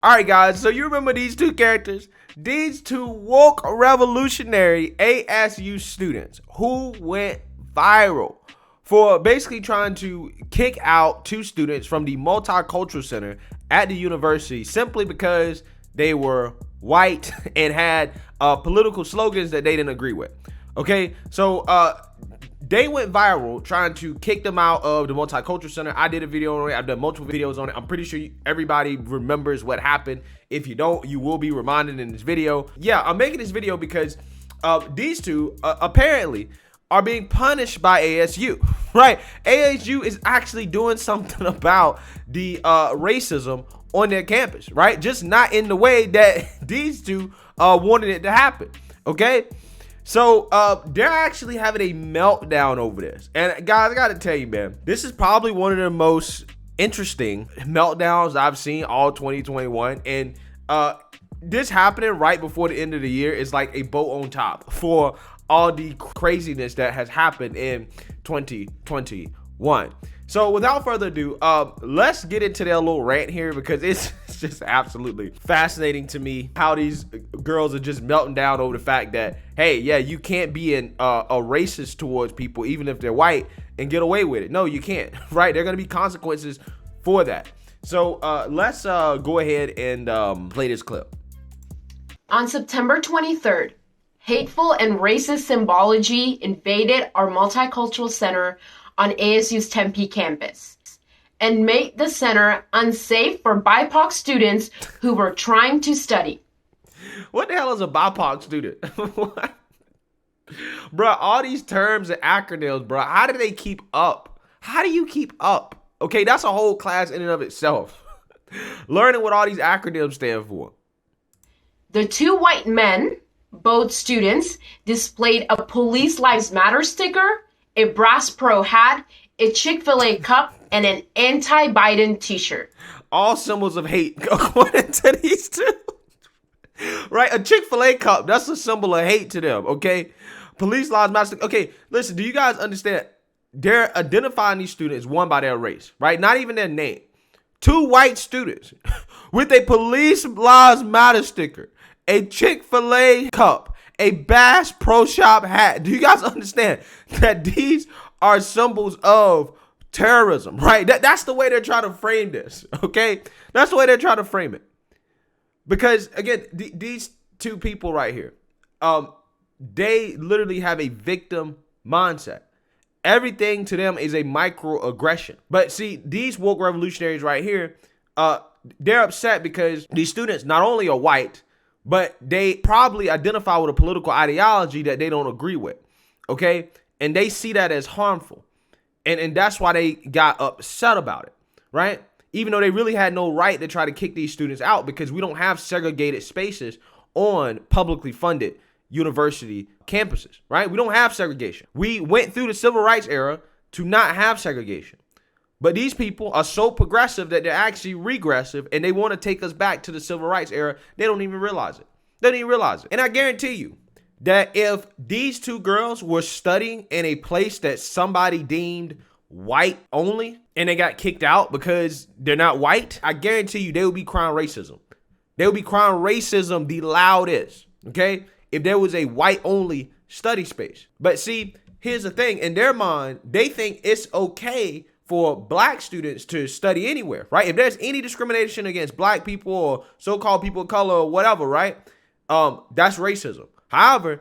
All right, guys. So you remember these two characters? These two woke revolutionary ASU students who went viral for basically trying to kick out two students from the Multicultural Center at the university simply because they were white and had political slogans that they didn't agree with. Okay, so they went viral trying to kick them out of the Multicultural Center. I did a video on it. I've done multiple videos on it. I'm pretty sure everybody remembers what happened. If you don't, you will be reminded in this video. Yeah, I'm making this video because these two apparently are being punished by ASU, right? ASU is actually doing something about the racism on their campus, right? Just not in the way that these two wanted it to happen, okay? So they're actually having a meltdown over this. And guys, I gotta tell you, man, this is probably one of the most interesting meltdowns I've seen all 2021. And this happening right before the end of the year is like a boat on top for all the craziness that has happened in 2021. So without further ado, let's get into their little rant here because it's just absolutely fascinating to me how these girls are just melting down over the fact that, hey, yeah, you can't be a racist towards people even if they're white and get away with it. No, you can't, right? There are going to be consequences for that. So let's go ahead and play this clip. On September 23rd, hateful and racist symbology invaded our Multicultural Center on ASU's Tempe campus and made the center unsafe for BIPOC students who were trying to study. What the hell is a BIPOC student? What? Bruh, all these terms and acronyms, bruh, how do they keep up? How do you keep up? Okay, that's a whole class in and of itself. Learning what all these acronyms stand for. The two white men, both students, displayed a Police Lives Matter sticker, a Bass Pro hat, a Chick-fil-A cup, and an anti-Biden t-shirt. All symbols of hate according to these two. Right? A Chick-fil-A cup, that's a symbol of hate to them, okay? Police Lives Matter. Okay, listen, do you guys understand? They're identifying these students, one, by their race, right? Not even their name. Two white students with a Police Lives Matter sticker, a Chick-fil-A cup, a Bass Pro Shop hat. Do you guys understand that these are symbols of terrorism, right? That's the way they're trying to frame this, okay? That's the way they're trying to frame it. Because, again, these two people right here, they literally have a victim mindset. Everything to them is a microaggression. But see, these woke revolutionaries right here, they're upset because these students not only are white, but they probably identify with a political ideology that they don't agree with, okay? And they see that as harmful. And that's why they got upset about it, right? Even though they really had no right to try to kick these students out because we don't have segregated spaces on publicly funded university campuses, right? We don't have segregation. We went through the civil rights era to not have segregation. But these people are so progressive that they're actually regressive and they want to take us back to the civil rights era. They don't even realize it. They don't even realize it. And I guarantee you that if these two girls were studying in a place that somebody deemed white only and they got kicked out because they're not white, I guarantee you they would be crying racism. They would be crying racism the loudest, okay? If there was a white only study space. But see, here's the thing. In their mind, they think it's okay for black students to study anywhere, right? If there's any discrimination against black people or so-called people of color or whatever, right? That's racism. However,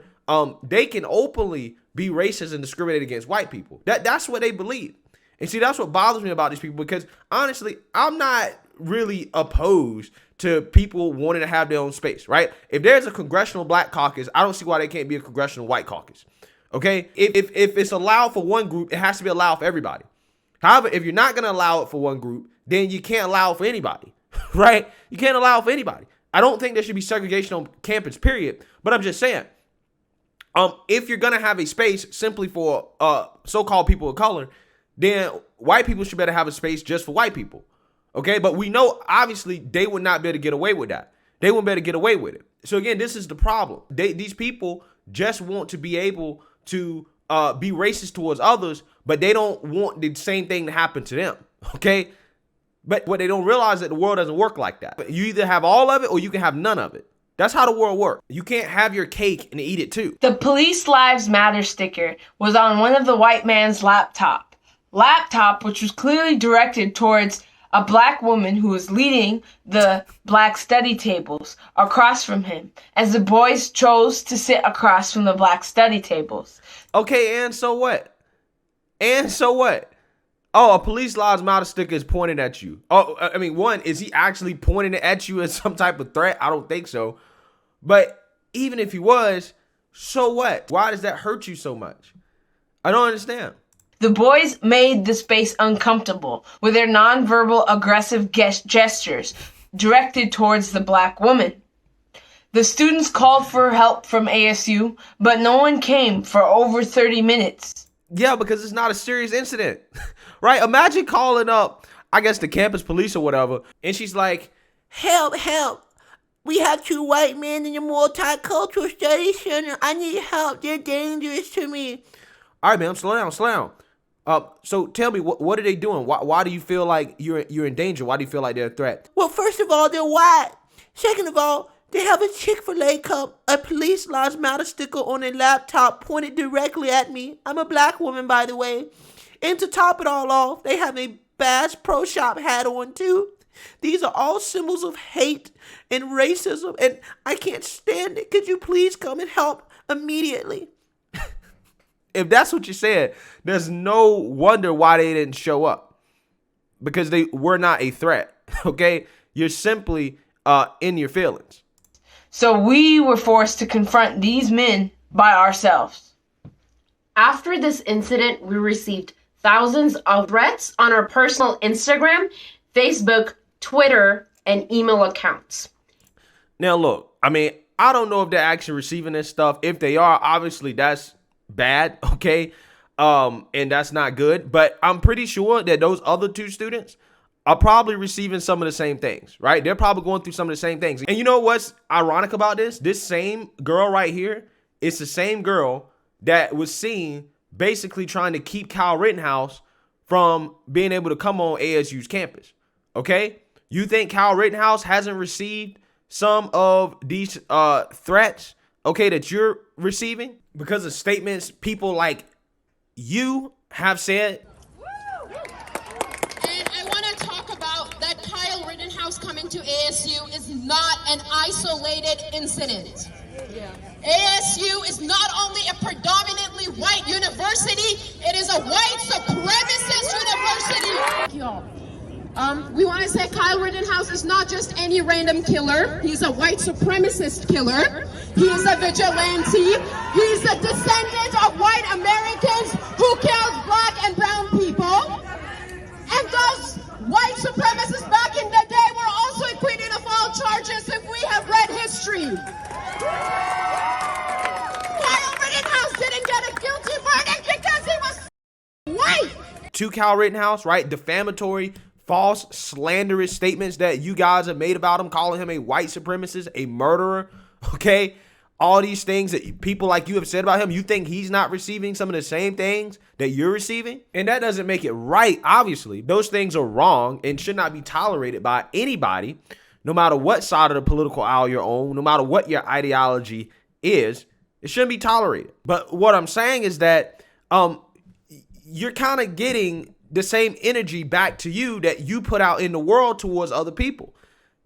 they can openly be racist and discriminate against white people. That's what they believe. And see, that's what bothers me about these people because honestly, I'm not really opposed to people wanting to have their own space, right? If there's a congressional black caucus, I don't see why there can't be a congressional white caucus, okay? If it's allowed for one group, it has to be allowed for everybody. However, if you're not going to allow it for one group, then you can't allow it for anybody, right? You can't allow it for anybody. I don't think there should be segregation on campus, period. But I'm just saying, if you're going to have a space simply for so-called people of color, then white people should better have a space just for white people, okay? But we know, obviously, they would not be able to get away with that. They wouldn't be able to get away with it. So, again, this is the problem. These people just want to be able to be racist towards others, but they don't want the same thing to happen to them, okay? But what they don't realize is that the world doesn't work like that. You either have all of it or you can have none of it. That's how the world works. You can't have your cake and eat it too. The Police Lives Matter sticker was on one of the white man's laptop, which was clearly directed towards a black woman who was leading the black study tables across from him, as the boys chose to sit across from the black study tables. Okay, and so what? And so what? Oh, a Police Lives Matter sticker is pointed at you. Oh, I mean, one, is he actually pointing it at you as some type of threat? I don't think so. But even if he was, so what? Why does that hurt you so much? I don't understand. The boys made the space uncomfortable with their nonverbal aggressive gestures directed towards the black woman. The students called for help from ASU, but no one came for over 30 minutes. Yeah, because it's not a serious incident, right? Imagine calling up, I guess, the campus police or whatever, and she's like, Help, help. We have 2 white men in the multicultural studies center. I need help. They're dangerous to me. all right, man, slow down. So tell me, what are they doing? Why do you feel like you're in danger? Why do you feel like they're a threat? Well, first of all, they're white. Second of all, they have a Chick-fil-A cup, a Police Lives Matter sticker on their laptop pointed directly at me. I'm a black woman, by the way. And to top it all off, they have a Bass Pro Shop hat on, too. These are all symbols of hate and racism, and I can't stand it. Could you please come and help immediately? If that's what you said, there's no wonder why they didn't show up, because they were not a threat. Okay, you're simply in your feelings. So we were forced to confront these men by ourselves. After this incident, we received thousands of threats on our personal Instagram, Facebook, Twitter, and email accounts. Now, look, I mean, I don't know if they're actually receiving this stuff. If they are, obviously that's bad, okay? And that's not good. But I'm pretty sure that those other 2 students are probably receiving some of the same things, right? They're probably going through some of the same things. And you know what's ironic about this? This same girl right here, it's the same girl that was seen basically trying to keep Kyle Rittenhouse from being able to come on ASU's campus, okay? You think Kyle Rittenhouse hasn't received some of these threats, okay, that you're receiving because of statements people like you have said? And I want to talk about that Kyle Rittenhouse coming to ASU is not an isolated incident. ASU is not only a predominantly white university, it is a white supremacist university. Thank you all. We want to say Kyle Rittenhouse is not just any random killer. He's a white supremacist killer. He is a vigilante. He's a descendant of white Americans who killed black and brown people. And those white supremacists back in the day were also acquitted of all charges if we have read history. Kyle Rittenhouse didn't get a guilty verdict because he was white. To Kyle Rittenhouse, right? Defamatory, false, slanderous statements that you guys have made about him, calling him a white supremacist, a murderer, okay? All these things that people like you have said about him, you think he's not receiving some of the same things that you're receiving? And that doesn't make it right, obviously. Those things are wrong and should not be tolerated by anybody, no matter what side of the political aisle you're on, no matter what your ideology is. It shouldn't be tolerated. But what I'm saying is that you're kind of getting the same energy back to you that you put out in the world towards other people.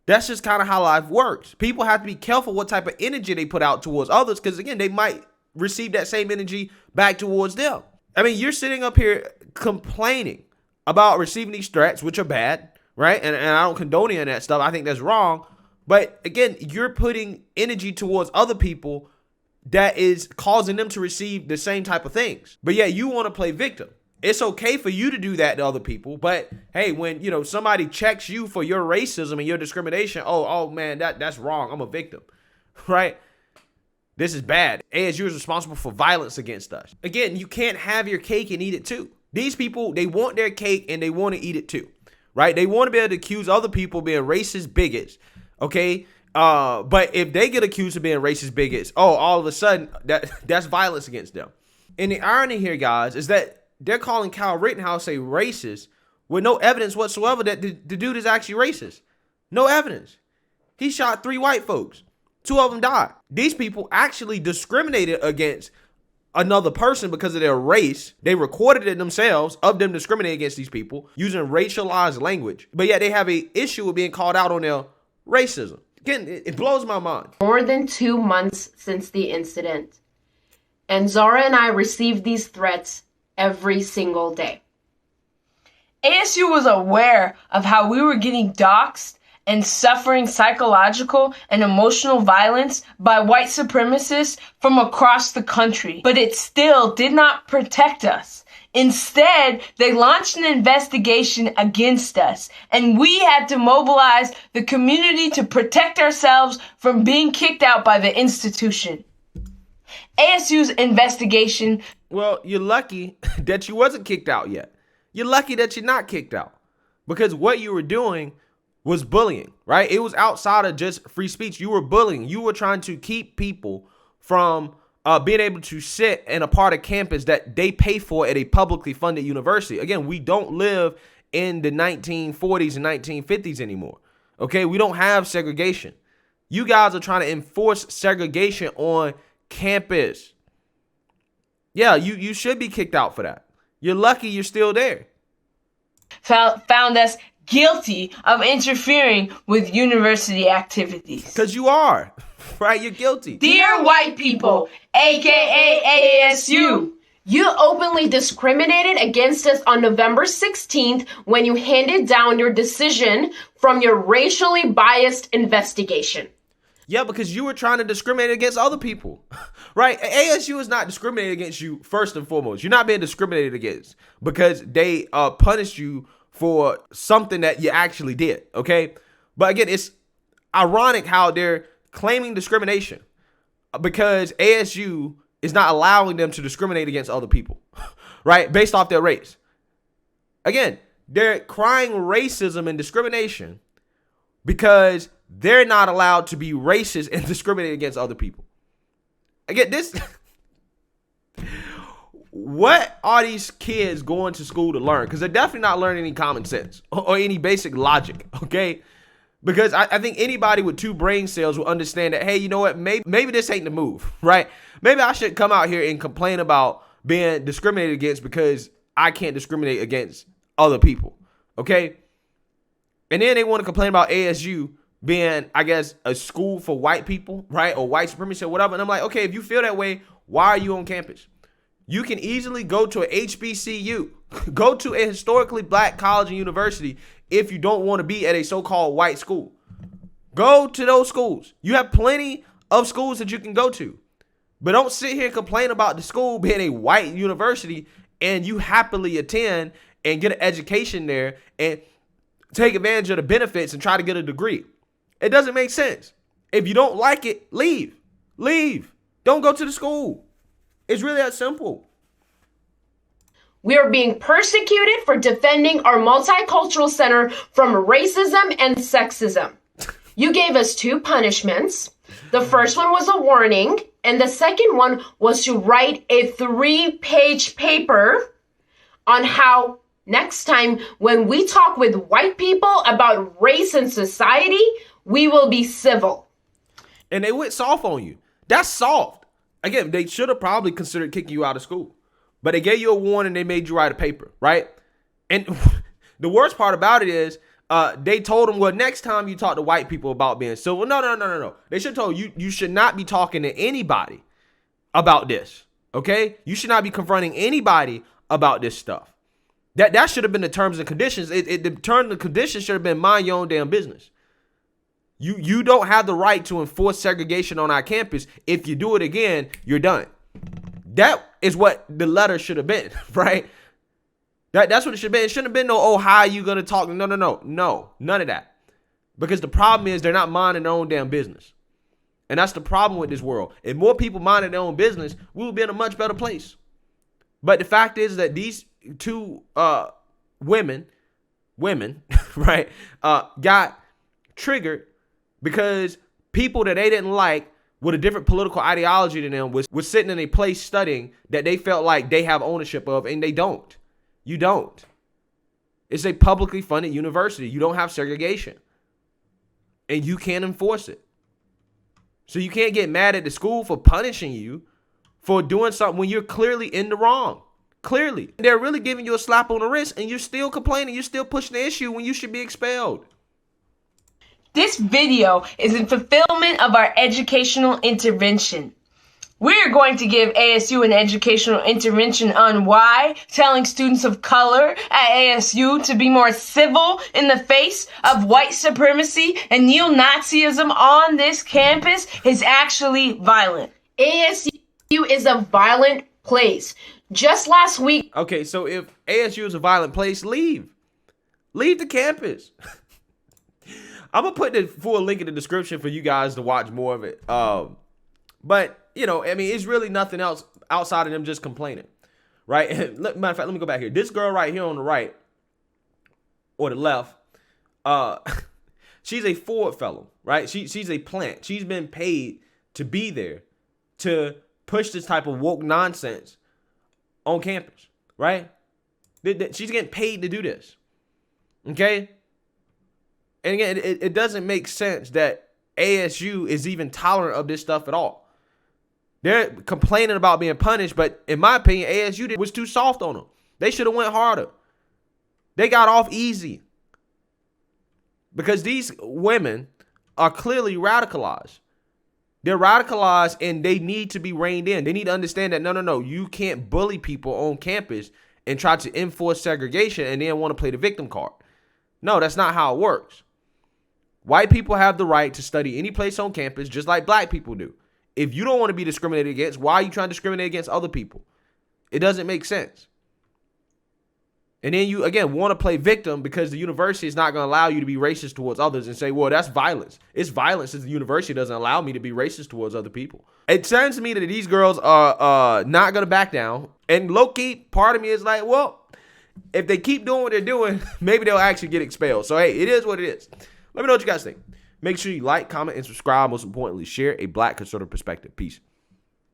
That's just kind of how life works. People have to be careful what type of energy they put out towards others, because again, they might receive that same energy back towards them. I mean, you're sitting up here complaining about receiving these threats, which are bad, right? And I don't condone any of that stuff. I think that's wrong. But again, you're putting energy towards other people that is causing them to receive the same type of things. But yeah, you want to play victim. It's okay for you to do that to other people, but hey, when somebody checks you for your racism and your discrimination, oh man, that's wrong. I'm a victim, right? This is bad. ASU is responsible for violence against us. Again, you can't have your cake and eat it too. These people, they want their cake and they want to eat it too, right? They want to be able to accuse other people of being racist bigots, okay? But if they get accused of being racist bigots, all of a sudden that's violence against them. And the irony here, guys, is that they're calling Kyle Rittenhouse a racist with no evidence whatsoever that the dude is actually racist. No evidence. He shot 3 white folks. 2 of them died. These people actually discriminated against another person because of their race. They recorded it themselves of them discriminating against these people using racialized language. But yet they have an issue with being called out on their racism. Again, it blows my mind. More than 2 months since the incident. And Zara and I received these threats every single day. ASU was aware of how we were getting doxxed and suffering psychological and emotional violence by white supremacists from across the country, but it still did not protect us. Instead, they launched an investigation against us, and we had to mobilize the community to protect ourselves from being kicked out by the institution. ASU's investigation. Well, you're lucky that you wasn't kicked out yet. You're lucky that you're not kicked out, because what you were doing was bullying, right? It was outside of just free speech. You were bullying. You were trying to keep people from being able to sit in a part of campus that they pay for at a publicly funded university. Again, we don't live in the 1940s and 1950s anymore, okay? We don't have segregation. You guys are trying to enforce segregation on campus. Yeah, you should be kicked out for that. You're lucky you're still there. Found us guilty of interfering with university activities. Because you are, right? You're guilty. Dear white people, aka ASU, You openly discriminated against us on November 16th when you handed down your decision from your racially biased investigation. Yeah, because you were trying to discriminate against other people, right? ASU is not discriminating against you first and foremost. You're not being discriminated against because they punished you for something that you actually did, okay? But again, it's ironic how they're claiming discrimination because ASU is not allowing them to discriminate against other people, right? Based off their race. Again, they're crying racism and discrimination because they're not allowed to be racist and discriminate against other people. Again, this... What are these kids going to school to learn? Because they're definitely not learning any common sense or any basic logic, okay? Because I think anybody with 2 brain cells will understand that, hey, you know what? Maybe this ain't the move, right? Maybe I should come out here and complain about being discriminated against because I can't discriminate against other people, okay? And then they want to complain about ASU being, I guess, a school for white people, right? Or white supremacy or whatever. And I'm like, okay, if you feel that way, why are you on campus? You can easily go to a HBCU, go to a historically black college and university if you don't want to be at a so-called white school. Go to those schools. You have plenty of schools that you can go to. But don't sit here and complain about the school being a white university and you happily attend and get an education there and take advantage of the benefits and try to get a degree. It doesn't make sense. If you don't like it, leave. Leave. Don't go to the school. It's really that simple. We are being persecuted for defending our multicultural center from racism and sexism. You gave us 2 punishments. The first one was a warning, and the second one was to write a 3-page paper on how next time when we talk with white people about race and society, we will be civil. And they went soft on you. That's soft. Again, they should have probably considered kicking you out of school. But they gave you a warning. They made you write a paper, right? And the worst part about it is they told them, well, next time you talk to white people about being civil. No. They should have told you should not be talking to anybody about this, okay? You should not be confronting anybody about this stuff. That should have been the terms and conditions. The terms and conditions should have been mind your own damn business. You don't have the right to enforce segregation on our campus. If you do it again, you're done. That is what the letter should have been, right? That's what it should have been. It shouldn't have been no, oh, how are you going to talk? No, none of that. Because the problem is they're not minding their own damn business. And that's the problem with this world. If more people minded their own business, we would be in a much better place. But the fact is that these 2 women, right, got triggered because people that they didn't like with a different political ideology than them was sitting in a place studying that they felt like they have ownership of, and they don't. You don't. It's a publicly funded university. You don't have segregation. And you can't enforce it. So you can't get mad at the school for punishing you for doing something when you're clearly in the wrong. Clearly. They're really giving you a slap on the wrist and you're still complaining. You're still pushing the issue when you should be expelled. This video is in fulfillment of our educational intervention. We're going to give ASU an educational intervention on why telling students of color at ASU to be more civil in the face of white supremacy and neo-Nazism on this campus is actually violent. ASU is a violent place. Just last week, Okay, so if ASU is a violent place, leave. Leave the campus. I'm going to put the full link in the description for you guys to watch more of it. But, you know, I mean, it's really nothing else outside of them just complaining, right? Matter of fact, let me go back here. This girl right here on the right, or the left, she's a Ford fellow, right? She's a plant. She's been paid to be there to push this type of woke nonsense on campus, right? She's getting paid to do this, okay? And again, it doesn't make sense that ASU is even tolerant of this stuff at all. They're complaining about being punished, but in my opinion, ASU was too soft on them. They should have went harder. They got off easy. Because these women are clearly radicalized. They're radicalized and they need to be reined in. They need to understand that, no, you can't bully people on campus and try to enforce segregation and then want to play the victim card. No, that's not how it works. White people have the right to study any place on campus just like black people do. If you don't want to be discriminated against, why are you trying to discriminate against other people? It doesn't make sense. And then you, again, want to play victim because the university is not going to allow you to be racist towards others and say, well, that's violence. It's violence if the university doesn't allow me to be racist towards other people. It sounds to me that these girls are not going to back down. And low-key, part of me is like, well, if they keep doing what they're doing, maybe they'll actually get expelled. So, hey, it is what it is. Let me know what you guys think. Make sure you like, comment, and subscribe. Most importantly, share a black conservative perspective. Peace.